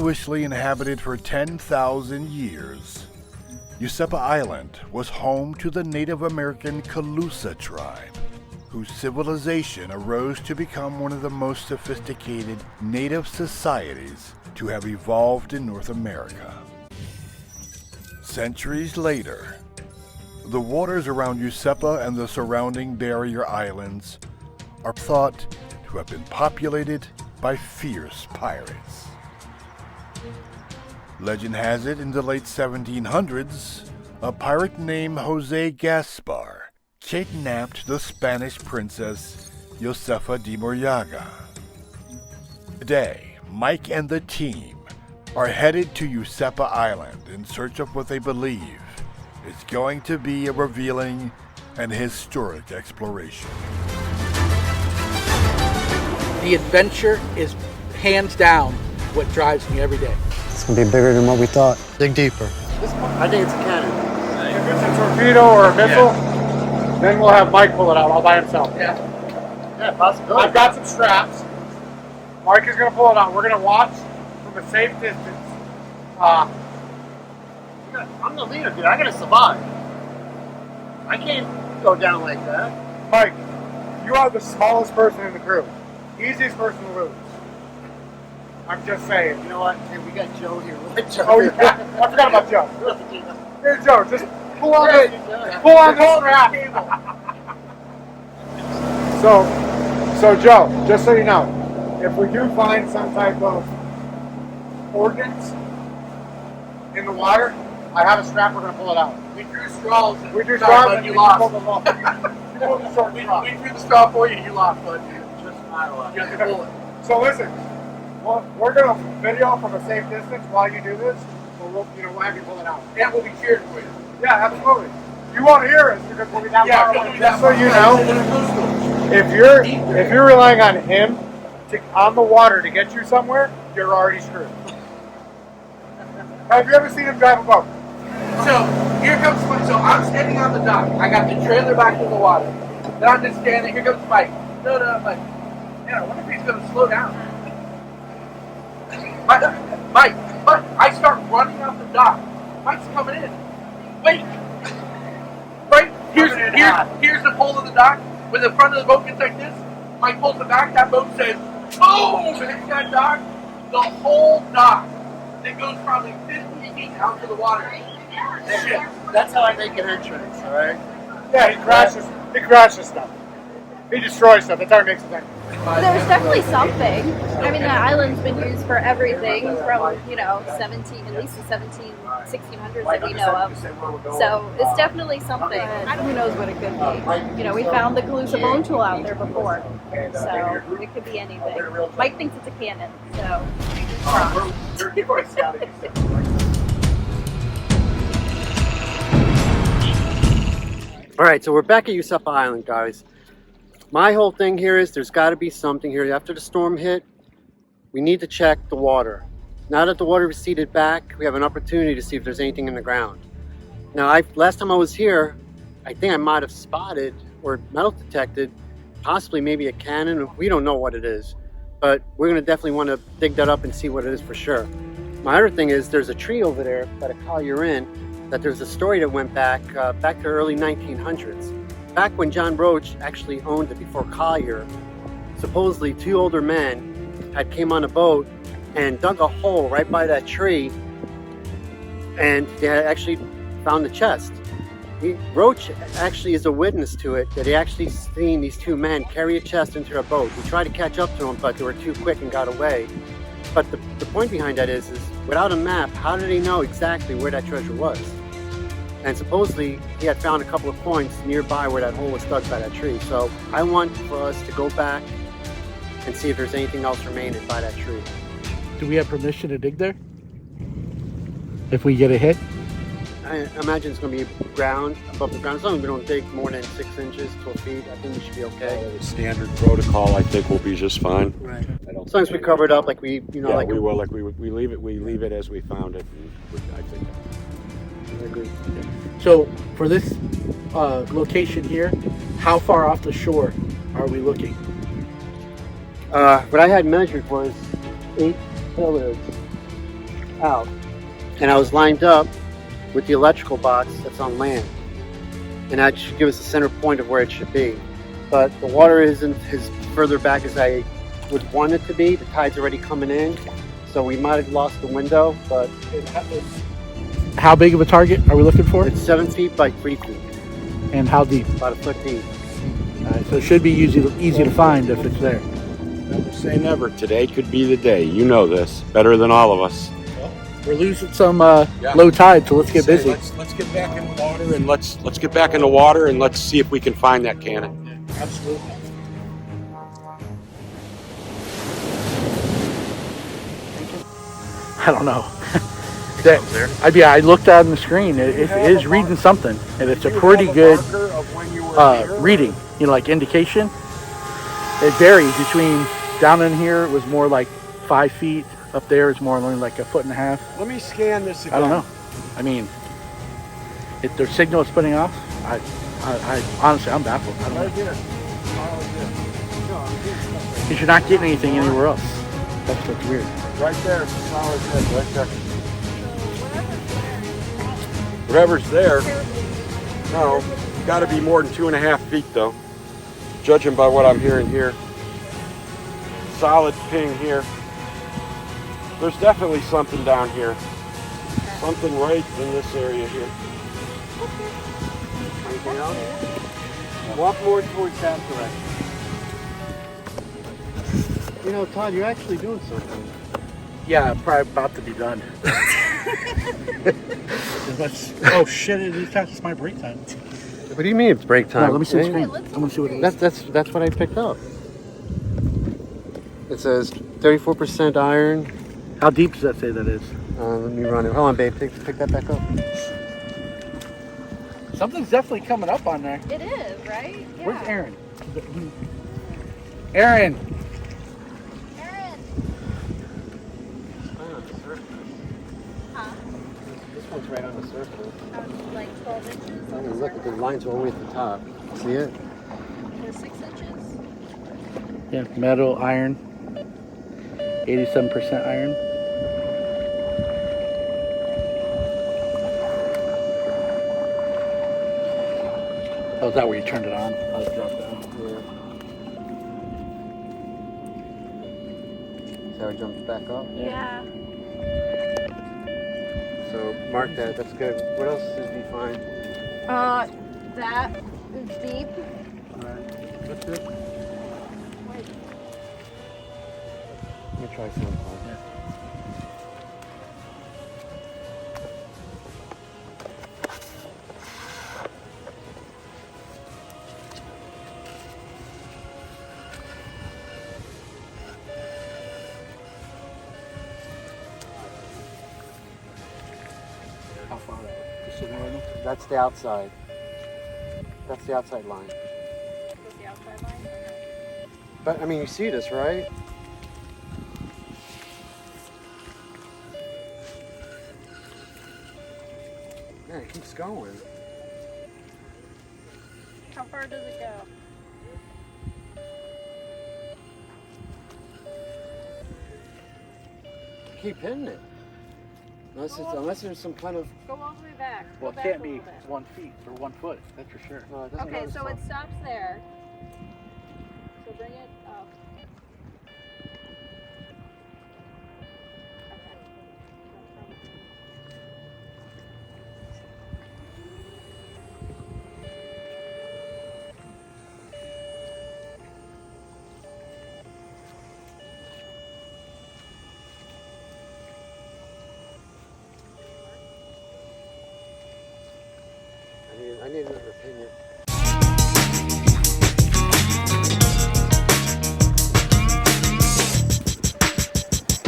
continuously inhabited for 10,000 years, Useppa Island was home to the Native American Calusa tribe, whose civilization arose to become one of the most sophisticated native societies to have evolved in North America. Centuries later, the waters around Useppa and the surrounding barrier islands are thought to have been populated by fierce pirates. Legend has it in the late 1700s, a pirate named Jose Gaspar kidnapped the Spanish princess Josefa de Moraga. Today, Mike and the team are headed to Useppa Island in search of what they believe is going to be a revealing and historic exploration. The adventure is hands down what drives me every day. It's gonna be bigger than what we thought. Dig deeper. I think it's a cannon. If it's a torpedo or a missile, then we'll have Mike pull it out all by himself. Yeah, possibility. I've got some straps. Mike is going to pull it out. We're going to watch from a safe distance. I'm the leader, dude. I gotta survive. I can't go down like that. Mike, you are the smallest person in the crew. Easiest person to lose. I'm just saying. You know what? Hey, we got Joe here. Oh, yeah. I forgot about Joe. Here, Joe. Just pull on this strap. So Joe, just so you know, if we do find some type of ordnance in the water, I have a strap. We're going to pull it out. We drew straws. We drew straws and you lost. pulled them off. We drew the straw for you. You lost, bud. Just you have to pull it. So listen, we're going to video from a safe distance while you do this. So we'll have you pull it out. And we'll be cheering for you. Yeah, absolutely. You won't hear us because we'll be down far away. Just so you know, if you're relying on him on the water to get you somewhere, you're already screwed. Have you ever seen him drive a boat? So here comes so I'm standing on the dock. I got the trailer back in the water. Then I'm just standing. Here comes Mike. No, I'm like, man, I wonder if he's gonna slow down. Mike, I start running off the dock. Mike's coming in. Wait. Right? Here's the pole of the dock. When the front of the boat gets like this, Mike pulls it back, that boat says, boom! And hits that dock. The whole dock. It goes probably 50 feet out to the water. That's how I make an entrance, alright? Yeah, he crashes stuff. He destroys stuff. That's how he makes his entrance. There's definitely something. I mean, the island's been used for everything from, at least the 1600s that we know of. So it's definitely something. Who knows what it could be? We found the Calusa bone tool out there before. So it could be anything. Mike thinks it's a cannon, so Alright, so we're back at Useppa Island, guys. My whole thing here is there's got to be something here. After the storm hit, we need to check the water. Now that the water receded back, we have an opportunity to see if there's anything in the ground. Now, last time I was here, I think I might have spotted or metal detected possibly maybe a cannon. We don't know what it is, but we're going to definitely want to dig that up and see what it is for sure. My other thing is there's a tree over there that a collier in that there's a story that went back to early 1900s. Back when John Roach actually owned it before Collier, supposedly two older men had came on a boat and dug a hole right by that tree, and they had actually found the chest. Roach actually is a witness to it, that he actually seen these two men carry a chest into a boat. He tried to catch up to them, but they were too quick and got away. But the point behind that is without a map, how did he know exactly where that treasure was? And supposedly, he had found a couple of points nearby where that hole was dug by that tree. So I want for us to go back and see if there's anything else remaining by that tree. Do we have permission to dig there? If we get a hit? I imagine it's going to be ground, above the ground. As long as we don't dig more than 6 inches, 12 feet, I think we should be okay. Standard protocol, I think, will be just fine. Right. As long as we cover it up like we, we leave it as we found it. I think. I agree. So for this location here, how far off the shore are we looking? What I had measured was 8 pillars out. And I was lined up with the electrical box that's on land. And that should give us the center point of where it should be. But the water isn't as further back as I would want it to be. The tide's already coming in. So we might have lost the window, but How big of a target are we looking for? it's 7 feet by 3 feet, And how deep? about a foot deep. So it should be easy to find if it's there. Never say never. Today could be the day. You know this better than all of us. We're losing some low tide, so let's get busy. Let's get back in the water and let's get back in the water and let's see if we can find that cannon. Absolutely. I don't know. I looked on the screen. It is reading something, and it's a pretty good reading. You know, like indication. It varies between down in here. It was more like 5 feet. Up there is more like a foot and a half. Let me scan this again. I don't know. I mean, if their signal is putting off, I honestly, I'm baffled. I don't know. Because you're not getting anything anywhere else. That's what's weird. Right there, solid hit, right there. Whatever's there, no, got to be more than 2.5 feet though, judging by what I'm hearing here. Solid ping here. There's definitely something down here. Something right in this area here. Anything else? Walk more towards that direction. You know, Todd, you're actually doing something. Yeah, probably about to be done. Oh shit! It's my break time. What do you mean it's break time? No, let me see the screen. let's I want to see what it is. That's what I picked up. It says 34% iron. How deep does that say that is? Let me run it. Hold on, babe. Pick that back up. Something's definitely coming up on there. It is, right? Yeah. Where's Aaron? Aaron. Aaron. Huh? This one's right on the surface. Like 12 inches. I mean, look at the lines are all the way at the top. See it? 6 inches. Yeah, metal, iron. 87% iron. Oh, is that where you turned it on? Oh, it dropped down. Yeah. See how it jumps back up? Yeah. So mark that. That's good. What else did we find? That is deep. Alright. What's this? Let me try some. How far? Just sitting right there? That's the outside. That's the outside line. Is the outside line? Okay. But I mean, you see this, right? Yeah, it keeps going. How far does it go? Keep hitting it. Unless there's some kind of. Go all the way back. Well, Go it back can't a be little bit. 1 feet or 1 foot. That's for sure. No, it doesn't Okay, go so so- it stops there. So bring it up. I need another opinion.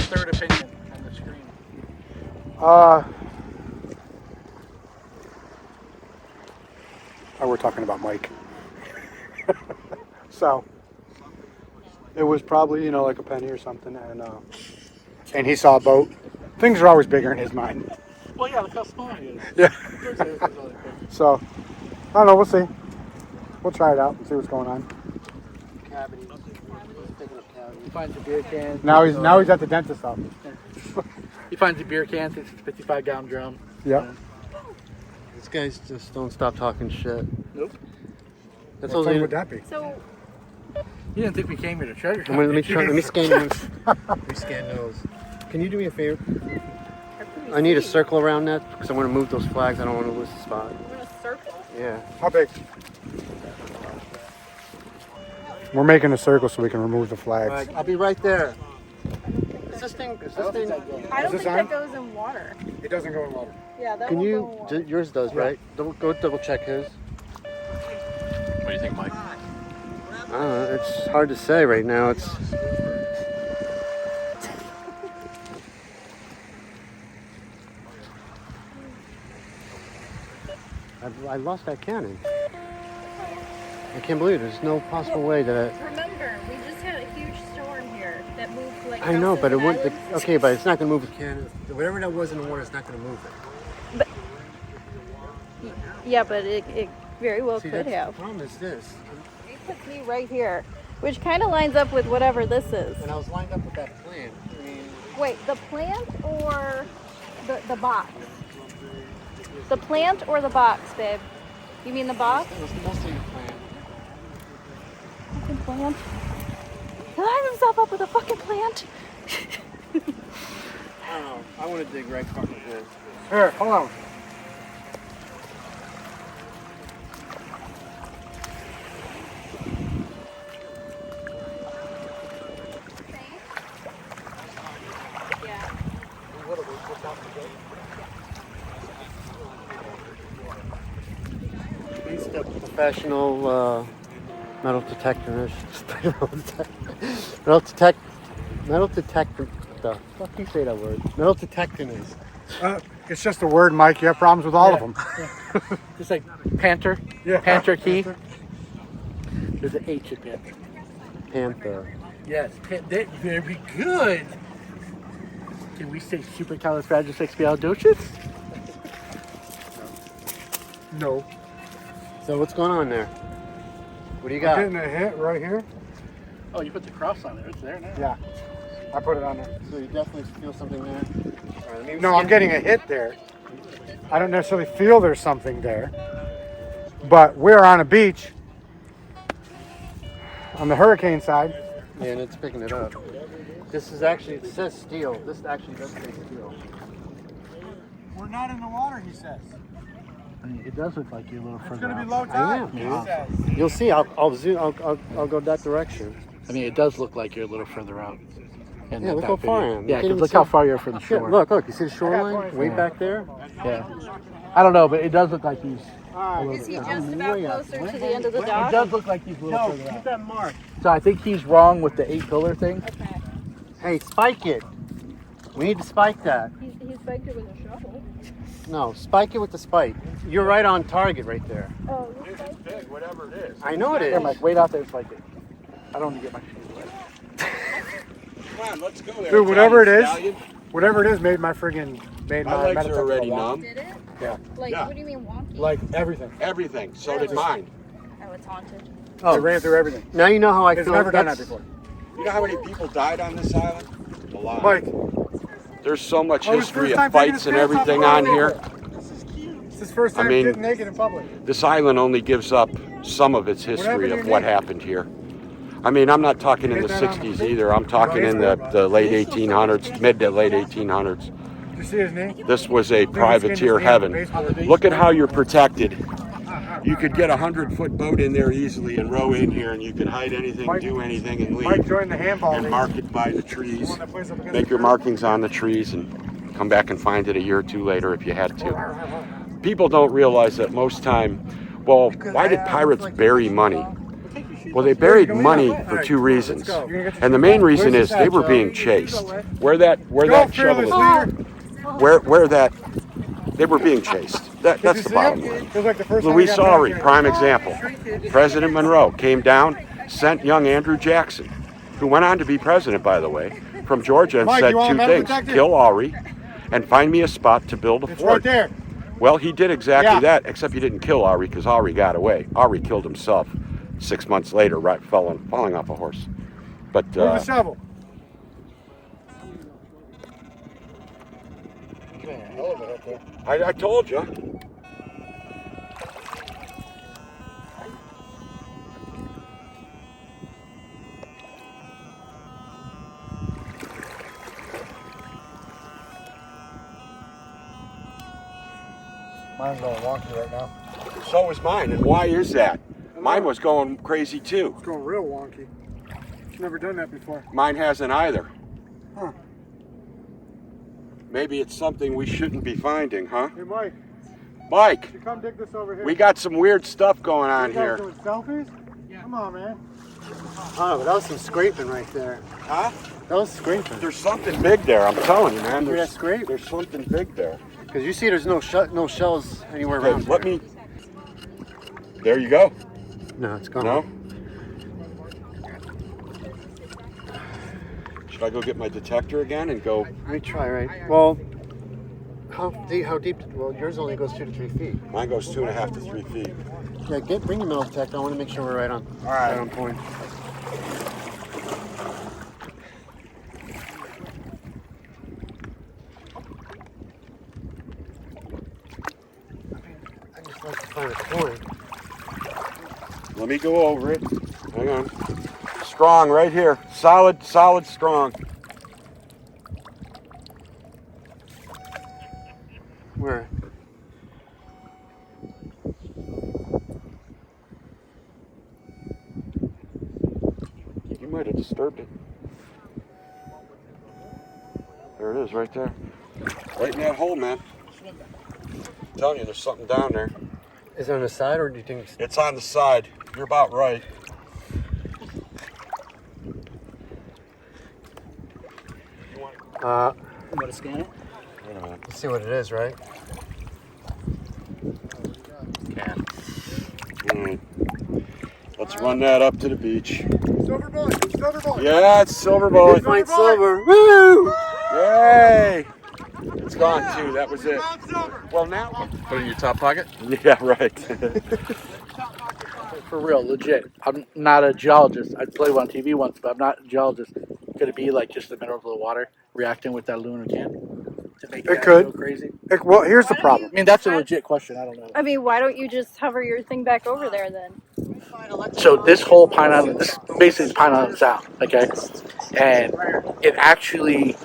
Third opinion on the screen. We're talking about Mike. So it was probably, you know, like a penny or something, and he saw a boat. Things are always bigger in his mind. Well, yeah, look how small he is. Yeah. So I don't know. We'll see. We'll try it out and see what's going on. Cavity. Picking up cavity. He finds a beer can. Now he's at the dentist's office. He finds the beer cans. It's a 55-gallon drum. Yep. These guys just don't stop talking shit. Nope. That's What all fun they would that be? So, You didn't think we came here to treasure hunt? Let me did you? try. Let me scan those. Let me scan those. Can you do me a favor? I need a circle around that because I want to move those flags. I don't want to lose the spot. we're gonna circle. Yeah. How big? We're making a circle so we can remove the flags. All right, I'll be right there. Is this thing? I don't Is think this that on? goes in water. It doesn't go in water. Yeah, that Can won't you? go in water. Yours does, right? Go double check his. What do you think, Mike? It's hard to say right now. It's. I lost that cannon. I can't believe there's no possible way that. Remember, we just had a huge storm here that moved like. I know, houses but it and wouldn't. islands. Okay, but it's not going to move the cannon. Whatever that was in the water, it's not going to move it. Yeah, but it very well See, could that's have. the problem is this. It puts me right here, which kind of lines up with whatever this is. And I was lined up with that plan. I mean, Wait, the plant or the box? The plant or the box, babe? You mean the box? it was mostly the plan. Fucking plant. He lined himself up with a fucking plant. I don't know. I want to dig right fucking here. Here, hold on. Yeah. He's the professional metal detector. Metal detector. The fuck you say that word? Metal detector is. It's just a word, Mike. You have problems with all of them. Just like Panther. Yeah. Panther key. Panther. There's an H in Panther. Panther. Yes. Very good. Can we say supercalifragilisticexpialidocious? No. So what's going on there? What do you I'm got? getting a hit right here. Oh, you put the cross on there. It's there now. Yeah. I put it on there. So you definitely feel something there. All right, let me No, I'm getting a hit there. I don't necessarily feel there's something there. But we're on a beach on the hurricane side. Yeah, and it's picking it up. This is actually, it says steel. This actually does say steel. We're not in the water, he says. I mean, it does look like you're a little It's further going to be out. low I tide, am, he yeah. says. You'll see. I'll zoom. I'll go that direction. I mean, it does look like you're a little further out. In Yeah, that look how video. far I am. You Yeah, can't because even look see. how far you're from the Yeah, shore. look. You see the I shoreline got way 24. back there? Yeah. I don't know, but it does look like he's. Is he just about way out. closer to the end of the It dock? does look like he's a little further out. that mark. So I think he's wrong with the 8 pillar thing. Okay. Hey, spike it. We need to spike that. He's spiked it with a shovel. No, spike it with the spike. You're right on target right there. Oh, you spiked it? Big, whatever it is. I know it Here, is. Mike, wait out there and spike it. I don't want to get my shoes wet. Come on, let's go there. Dude, whatever it Italian is, stallion. whatever it is, made my My my legs are already metatarsal numb. Did it? Yeah. Like, Yeah. what do you mean wonky? Like everything. Everything. So did mine. Oh, it's haunted. It Oh, ran through everything. now you know how I It's feel. never done that That's- before. You know how many people died on this island? A lot. Mike, There's so much Oh, his history first of time taking fights his and pants off everything the on road. here. it's his first I time mean- getting naked in public. This island only gives up some of its history Whatever of you what need. happened here. I mean, I'm not talking in the Get that on the 60s plate. either. I'm talking in the late 1800s, mid to late 1800s. Did you see his knee? This was a privateer heaven. Look at how you're protected. You could get a 100-foot boat in there easily and row in here, and you could hide anything, Mike- do anything, and Mike leave. joined the handball And league. mark it by the The trees. one that plays up against Make the your crew. markings on the trees and come back and find it a year or two later if you had to. People don't realize that most time, well, why did pirates bury money? Well, they buried money for 2 reasons. And the main reason is they were being chased. Where that Go, shovel fearless is, leader. where that, they were being chased. That's the bottom line. It was like the first time Louis we got back Saury, here. prime example. President Monroe came down, sent young Andrew Jackson, who went on to be president, by the way, from Georgia, and Mike, said you want 2 a metal things: detector? kill Aury and find me a spot to build a It's right fort. there. Well, he did exactly Yeah. that, except he didn't kill Aury because Aury got away. Aury killed himself 6 months later, right, falling off a horse. But Move the shovel. Hell of it up there. I told you. Mine's going wonky right now. So is mine, and why is that? Mine was going crazy too. It's going real wonky. Never done that before. Mine hasn't either. Huh. Maybe it's something we shouldn't be finding, huh? Hey, Mike. Mike, You come dig this over here. we got some weird stuff going on You guys here. doing selfies? Yeah. Come on, man. Oh, but that was some scraping right there. Huh? That was scraping. There's something big there, I'm telling you, man. Hear that scrape? There's something big there. Because you see there's no shells anywhere Okay, around let here. me... There you go. No, it's gone. No? Should I go get my detector again and go... Let me try, right? Well, how deep? Well, yours only goes 2 to 3 feet. Mine goes 2.5 to 3 feet. Yeah, bring your metal detector. I want to make sure we're right on. All right. Right on point. I just like to find a coin. Let me go over it. Hang on. Strong right here. Solid, strong. Where? You might have disturbed it. There it is, right there. Right in that hole, man. I'm telling you, there's something down there. Is it on the side, or do you think? It's on the side. You're about right. You want to scan it? Wait a minute. Let's see what it is, right? Let's run that up to the beach. Silver bullet. Silver bullet. Yeah, it's silver bullet. Find silver. Woo! Yay! It's gone too. That was it. Found silver. Well, now. Put it in your top pocket. Yeah, right. For real, legit. I'm not a geologist. I played one on TV once, but I'm not a geologist. Could it be like just the minerals of the water reacting with that aluminum can to make that could. go crazy? Well, here's the problem. I mean, that's a legit question. I don't know. I mean, why don't you just hover your thing back over there then? So this whole Pine Island, this basically Pine Island Sound, okay? And it actually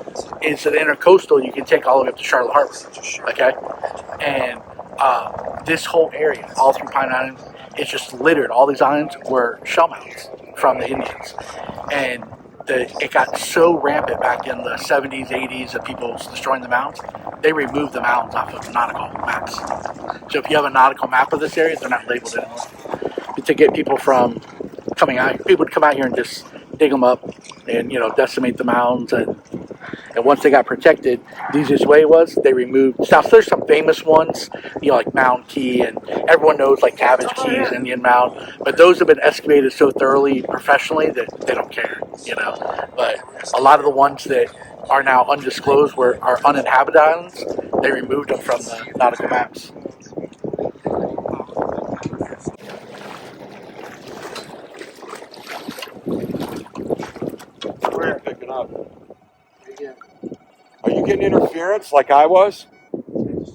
is an intercoastal. You can take all the way up to Charlotte Harbor, okay? And this whole area, all through Pine Island, it's just littered. All these islands were shell mounds from the Indians. And it got so rampant back in the 70s, 80s of people destroying the mounds, they removed the mounds off of nautical maps. So if you have a nautical map of this area, they're not labeled anymore. To get people from coming out, people would come out here and just dig them up and, you know, decimate the mounds. And once they got protected, the easiest way was they removed stuff. So there's some famous ones, you know, like Mound Key, and everyone knows like Cabbage Keys, Indian Mound. But those have been excavated so thoroughly professionally that they don't care, you know. But a lot of the ones that are now undisclosed are uninhabited islands. They removed them from the nautical maps. Where? Picking up. Are you getting interference like I was?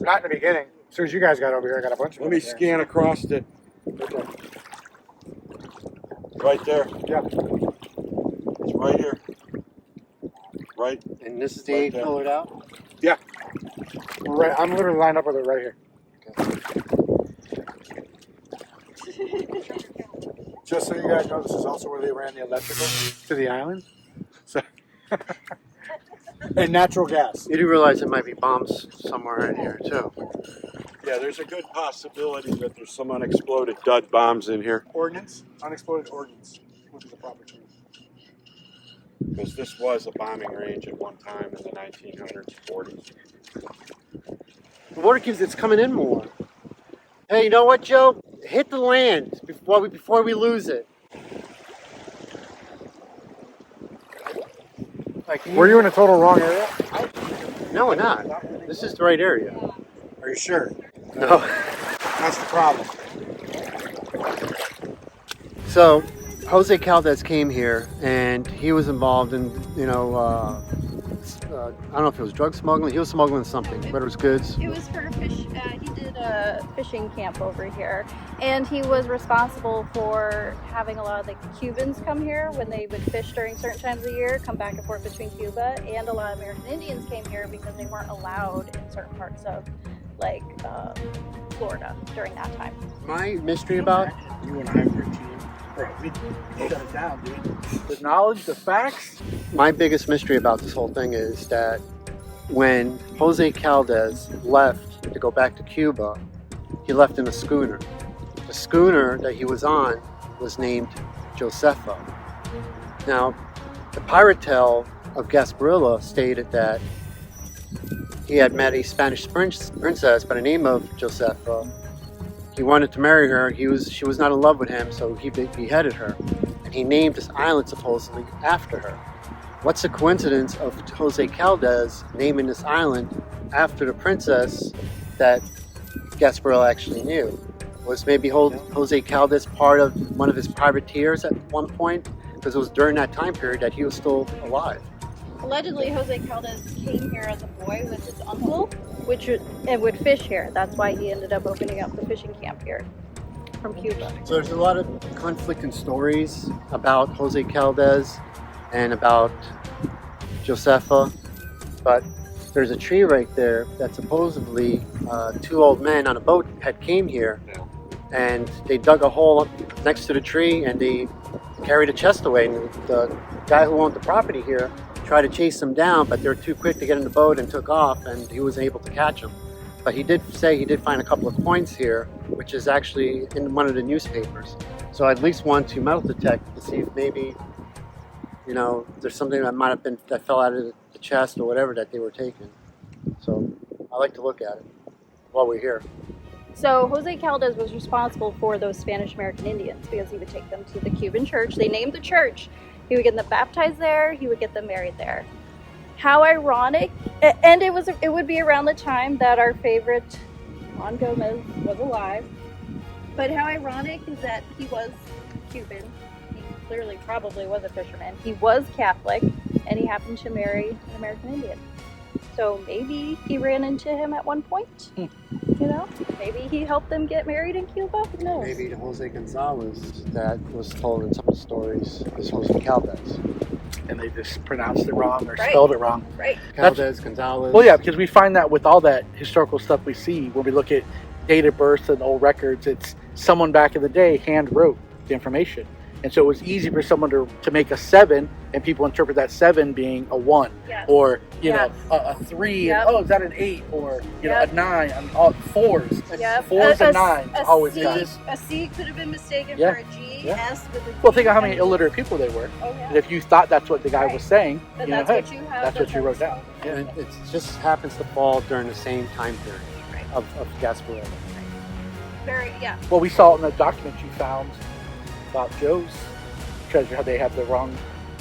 Not in the beginning. As soon as you guys got over here, I got a bunch of Let me scan across it. Right there. Yeah. It's right here. Right. And this is the Right eight there. colored out? Yeah. Right. I'm literally lined up with it right here. Just so you guys know, this is also where they ran the electrical to the island. So, and natural gas. You do realize there might be bombs somewhere in here, too. Yeah, there's a good possibility that there's some unexploded dud bombs in here. Ordnance, unexploded ordnance, which is a proper term. Because this was a bombing range at one time in the 1900s, 40s. The water it's coming in more. Hey, you know what, Joe? Hit the land before we lose it. Like, Were you in a total wrong area? No, we're not. This is the right area. Are you sure? No. That's the problem. So, Jose Caldes came here, and he was involved in, I don't know if it was drug smuggling. He was smuggling something, but it was goods. It was for fish. He did a fishing camp over here, and he was responsible for having a lot of the Cubans come here when they would fish during certain times of the year, come back and forth between Cuba, and a lot of American Indians came here because they weren't allowed in certain parts of like Florida during that time. My mystery about You and I were a team. Bro, we shut it down, dude. The knowledge, the facts. my biggest mystery about this whole thing is that when Jose Caldes left to go back to Cuba, he left in a schooner. The schooner that he was on was named Useppa. Now, the pirate tale of Gasparilla stated that he had met a Spanish princess by the name of Useppa. He wanted to marry her. She was not in love with him, so he beheaded her. And he named this island supposedly after her. What's the coincidence of Jose Caldes naming this island after the princess that Gasparilla actually knew? Was maybe Jose Caldes part of one of his privateers at one point? Because it was during that time period that he was still alive. Allegedly, Jose Caldes came here as a boy with his uncle, and would fish here. That's why he ended up opening up the fishing camp here from Cuba. So there's a lot of conflicting stories about Jose Caldes and about Useppa, but there's a tree right there that supposedly two old men on a boat had came here, and they dug a hole up next to the tree and they carried a chest away. And the guy who owned the property here tried to chase them down, but they were too quick to get in the boat and took off, and he wasn't able to catch them. But he did say he did find a couple of coins here, which is actually in one of the newspapers. So I at least want to metal detect to see if maybe, you know, there's something that might have been that fell out of the chest or whatever that they were taking. So I like to look at it while we're here. So Jose Caldes was responsible for those Spanish American Indians because he would take them to the Cuban church. They named the church. He would get them baptized there. He would get them married there. How ironic! And it would be around the time that our favorite Juan Gomez was alive. But how ironic is that he was Cuban. He clearly probably was a fisherman. He was Catholic, and he happened to marry an American Indian. So maybe he ran into him at one point. You know, maybe he helped them get married in Cuba. Who knows? Maybe the Jose Gonzalez that was told in some of the stories is Jose Caldes. And they just pronounced it wrong or Right. spelled it wrong. Right. Caldes, Gonzalez. Well, yeah, because we find that with all that historical stuff we see, when we look at date of birth and old records, it's someone back in the day hand wrote the information. And so it was easy for someone to make a 7, and people interpret that 7 being a 1, Yes. or you Yes. know a 3. Yep. And, oh, is that an 8? Or you know Yep. a 9? All 4s. Yep. 4s and 9s always C, got. a C could have been mistaken Yeah. for a G. Yeah. S with a Well, T, think of how many and- illiterate people they were. Oh yeah. And if you thought that's what the guy Right. was saying, Then you know, that's hey, what you have. that's what you wrote down. Yeah. And it just happens to fall during the same time period Right. of Gasparilla. Very yeah. Well, we saw it in the document you found about Joe's treasure, how they had the wrong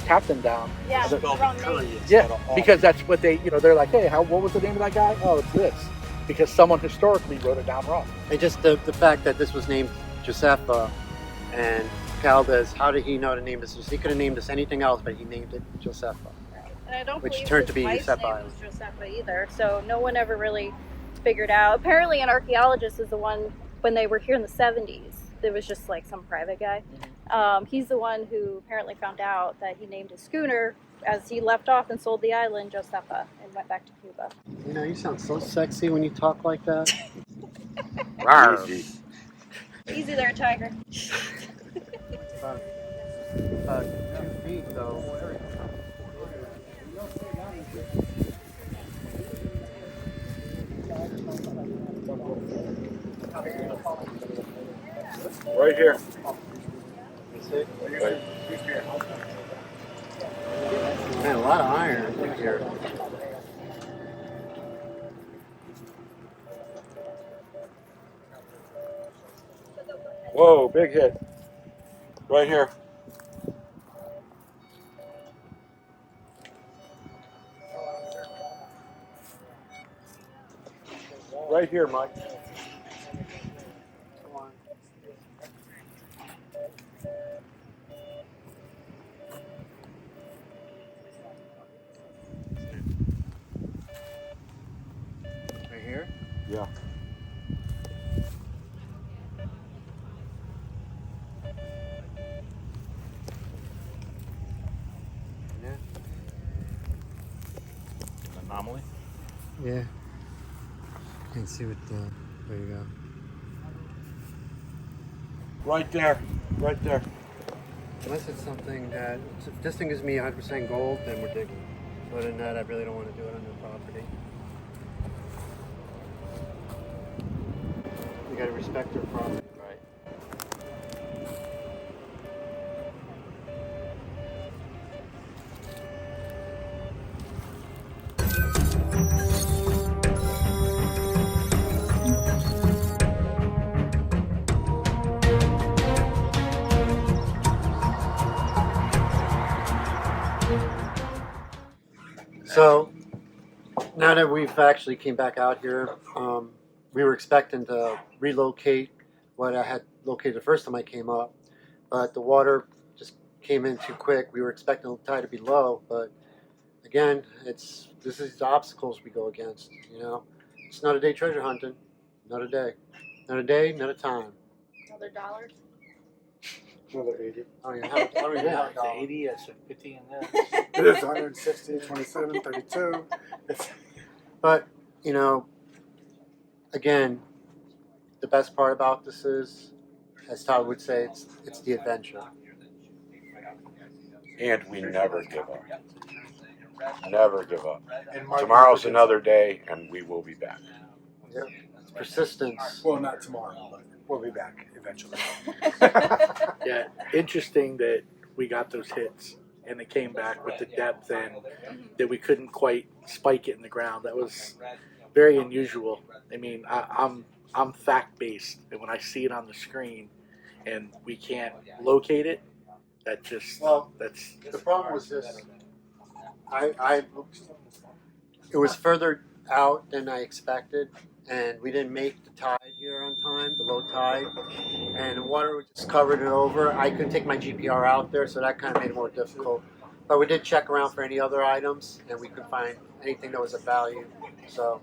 captain down. Yeah. The- The wrong name. Yeah, because that's what they, you know, they're like, hey, what was the name of that guy? Oh, it's this. Because someone historically wrote it down wrong. And just the fact that this was named Useppa and Caldes, how did he know to name this? He could have named this anything else, but he named it Useppa. And I don't Which believe turned his to be wife's Useppa name Island. was Useppa either. So no one ever really figured out. Apparently, an archaeologist is the one when they were here in the 70s. There was just like some private guy. He's the one who apparently found out that he named his schooner as he left off and sold the island Useppa and went back to Cuba. You know, you sound so sexy when you talk like that. Easy there, Tiger. About 2 feet though. Right here. Man, a lot of iron in here. Whoa, big hit. Right here. Right here, Mike. Yeah. Yeah. Anomaly. Yeah. You can see what the. There you go. Right there. Right there. Unless it's something that. If this thing gives me 100% gold, then we're digging. Other than that, I really don't want to do it on their property. You gotta respect their property. Right. So now that we've actually came back out here, we were expecting to relocate what I had located the first time I came up, but the water just came in too quick. We were expecting the tide to be low, but again, this is the obstacles we go against. You know, it's not a day treasure hunting, not a day, not a day, not a time. Another $1. Another 80. I don't even have, I don't even have a It's dollar. 80, that's 50 in this. It is 160, 27, 32. But, you know, again, the best part about this is, as Todd would say, it's the adventure. And we never give up. Never give up. And Mike Tomorrow's never another day, and we will be back. Yep. It's persistence. Well, not tomorrow, but we'll be back eventually. Yeah, interesting that we got those hits and it came back with the depth and that we couldn't quite spike it in the ground. That was very unusual. I mean, I'm fact based, and when I see it on the screen and we can't locate it, that just that's The problem was this. It was further out than I expected, and we didn't make the tide here on time, the low tide, and the water just covered it over. I couldn't take my GPR out there, so that kind of made it more difficult. But we did check around for any other items, and we couldn't find anything that was of value. So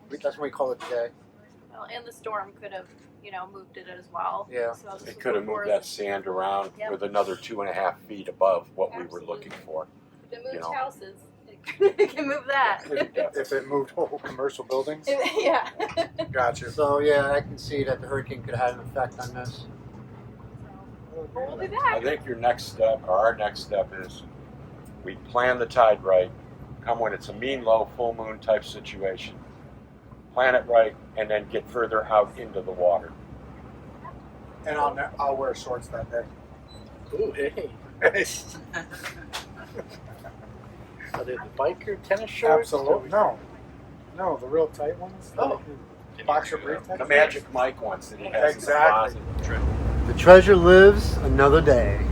that's when we call it a day. Well, and the storm could have, moved it as well. Yeah. So this It was could have before moved that sand around Yep. with another 2.5 feet above what we were Absolutely. looking for. If it moves you know. houses, it can move that. If it moved whole commercial buildings, Yeah. gotcha. So yeah, I can see that the hurricane could have had an effect on this. We'll be I back. think your next step, or our next step, is we plan the tide right, come when it's a mean low, full moon type situation. Plan it right, and then get further out into the water. And I'll wear shorts that day. ooh, hey. Are they the biker tennis shorts? Absolutely. No, the real tight ones. Oh. Boxer brief type. The Magic Mike ones that he has Exactly. in the closet. The treasure lives another day.